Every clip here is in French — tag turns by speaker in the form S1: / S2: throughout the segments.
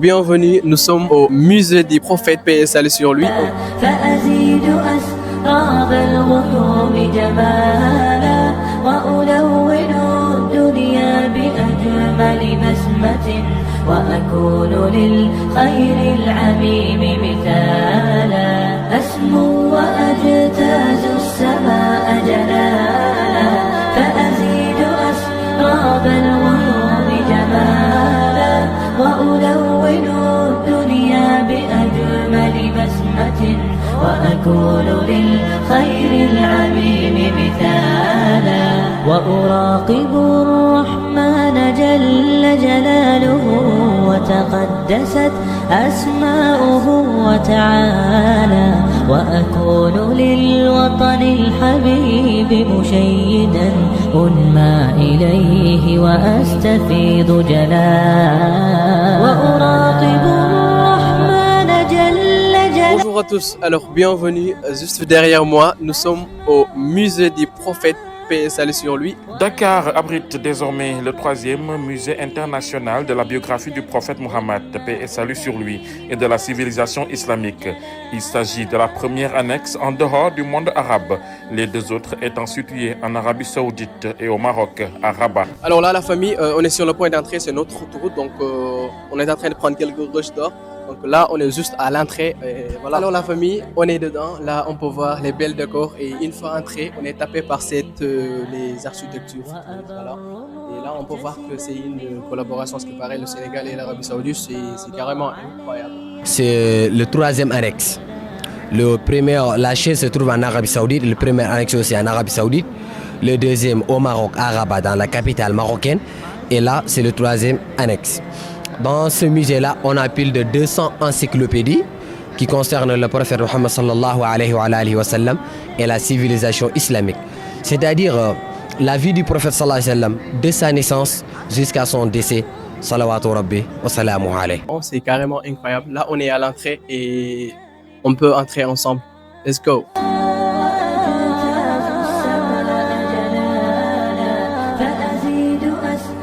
S1: Bienvenue, nous sommes au musée du prophète, paix et salut sur lui.
S2: فأزيد أسراب الغيوم جمالا وألون الدنيا بأجمل بسمة وأكون للخير العميم مثالا أسمو وأجتاز السماء جلالا فأزيد أسراب الغيوم جمالا وألون الدنيا بأجمل بسمة وأكون للخير العميم مثالا وأراقب الرحمن جل جلاله وتقدست أسماؤه وتعالى وأكون للوطن الحبيب مشيدا أنمى إليه وأستفيض جلالا وأراقب الرحمن جل جلاله.
S1: Bonjour à tous, alors bienvenue, juste derrière moi, nous sommes au musée du prophète, paix et salut sur lui.
S3: Dakar abrite désormais le 3e musée international de la biographie du prophète Mohammed, paix et salut sur lui, et de la civilisation islamique. Il s'agit de la première annexe en dehors du monde arabe, les deux autres étant situées en Arabie Saoudite et au Maroc, à Rabat.
S1: Alors là, la famille, on est sur le point d'entrée, c'est notre autoroute, donc on est en train de prendre quelques rushs d'or. Donc là, on est juste à l'entrée. Voilà. Alors la famille, on est dedans. Là, on peut voir les belles décors. Et une fois entré, on est tapé par les architectures. Voilà. Et là, on peut voir que c'est une collaboration, ce qui paraît, le Sénégal et l'Arabie Saoudite. C'est carrément incroyable.
S4: C'est le 3e annexe. La chaise se trouve en Arabie Saoudite. Le premier annexe aussi en Arabie Saoudite. Le deuxième au Maroc, à Rabat, dans la capitale marocaine. Et là, c'est le 3e annexe. Dans ce musée-là, on a plus de 200 encyclopédies qui concernent le prophète Mohammed sallallahu alayhi wa sallam et la civilisation islamique. C'est-à-dire la vie du prophète sallallahu alayhi wa sallam de sa naissance jusqu'à son décès. Salawatu rabbi wa salamu alayhi.
S1: C'est carrément incroyable. Là, on est à l'entrée et on peut entrer ensemble. Let's go.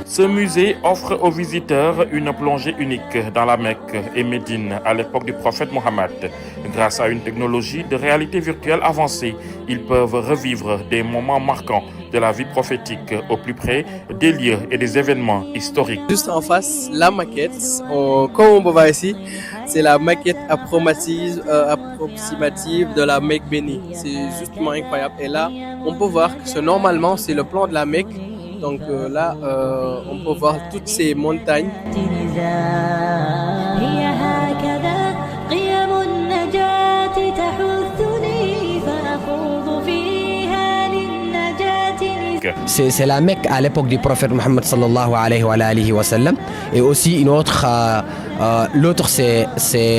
S3: Ce musée offre aux visiteurs une plongée unique dans la Mecque et Médine à l'époque du prophète Mohammed. Grâce à une technologie de réalité virtuelle avancée, ils peuvent revivre des moments marquants de la vie prophétique au plus près des lieux et des événements historiques.
S1: Juste en face, la maquette, comme on peut voir ici, c'est la maquette approximative de la Mecque bénie. C'est justement incroyable. Et là, on peut voir que normalement, c'est le plan de la Mecque. Donc là, on peut voir toutes ces montagnes.
S4: C'est la Mecque à l'époque du prophète Mohammed sallallahu alayhi wa sallam. Et aussi une autre, l'autre c'est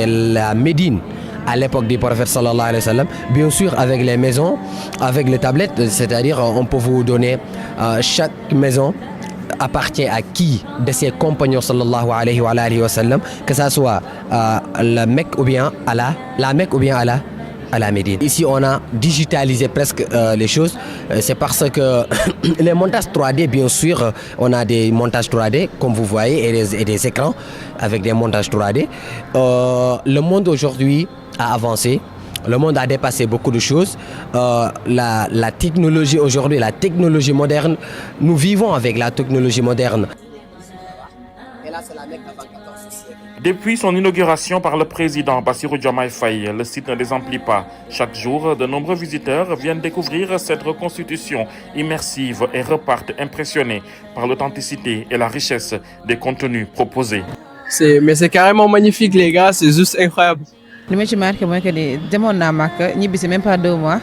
S4: la Médine à l'époque du prophète sallallahu alayhi wa sallam. Bien sûr avec les maisons, avec les tablettes, c'est-à-dire on peut vous donner chaque maison appartient à qui de ses compagnons sallallahu alayhi wa sallam, que ça soit la Mecque ou bien à la Mecque ou bien à la Médine. Ici, on a digitalisé presque les choses. C'est parce que les montages 3D, bien sûr, on a des montages 3D, comme vous voyez, et des écrans avec des montages 3D. Le monde aujourd'hui a avancé. Le monde a dépassé beaucoup de choses. La technologie aujourd'hui, la technologie moderne, nous vivons avec la technologie moderne.
S1: Et là, c'est la Mecque avant 14e siècle.
S3: Depuis son inauguration par le président Bassirou Diomaye Faye, le site ne désemplit pas. Chaque jour, de nombreux visiteurs viennent découvrir cette reconstitution immersive et repartent impressionnés par l'authenticité et la richesse des contenus proposés.
S1: Mais c'est carrément magnifique, les gars, c'est juste incroyable.
S5: Même pas 2 mois.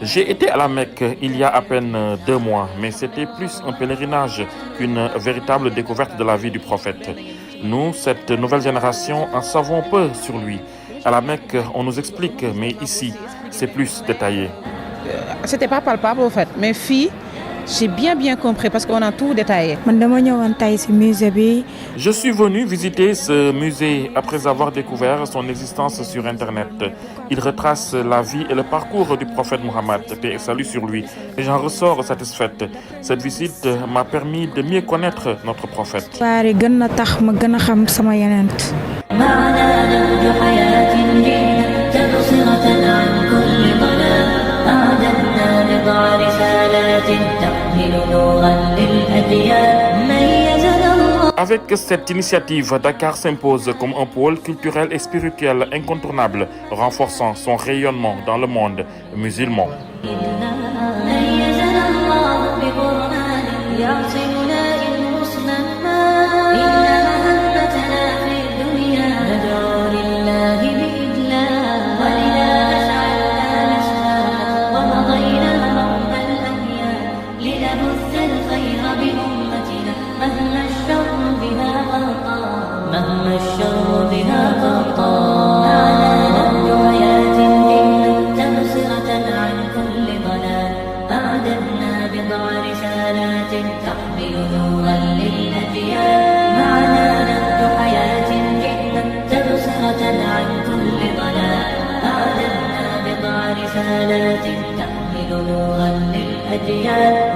S3: J'ai été à la Mecque il y a à peine 2 mois, mais c'était plus un pèlerinage qu'une véritable découverte de la vie du prophète. Nous, cette nouvelle génération, en savons peu sur lui. À la Mecque, on nous explique, mais ici, c'est plus détaillé.
S5: C'était pas palpable au fait, mais J'ai bien compris parce qu'on a tout détaillé.
S3: Je suis venu visiter ce musée après avoir découvert son existence sur Internet. Il retrace la vie et le parcours du prophète Mohammed, paix et salut sur lui, et j'en ressors satisfaite. Cette visite m'a permis de mieux connaître notre prophète. Avec cette initiative, Dakar s'impose comme un pôle culturel et spirituel incontournable, renforçant son rayonnement dans le monde musulman.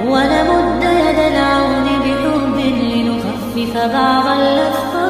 S2: ونمد يد العون بحب لنخفف بعض اللفظ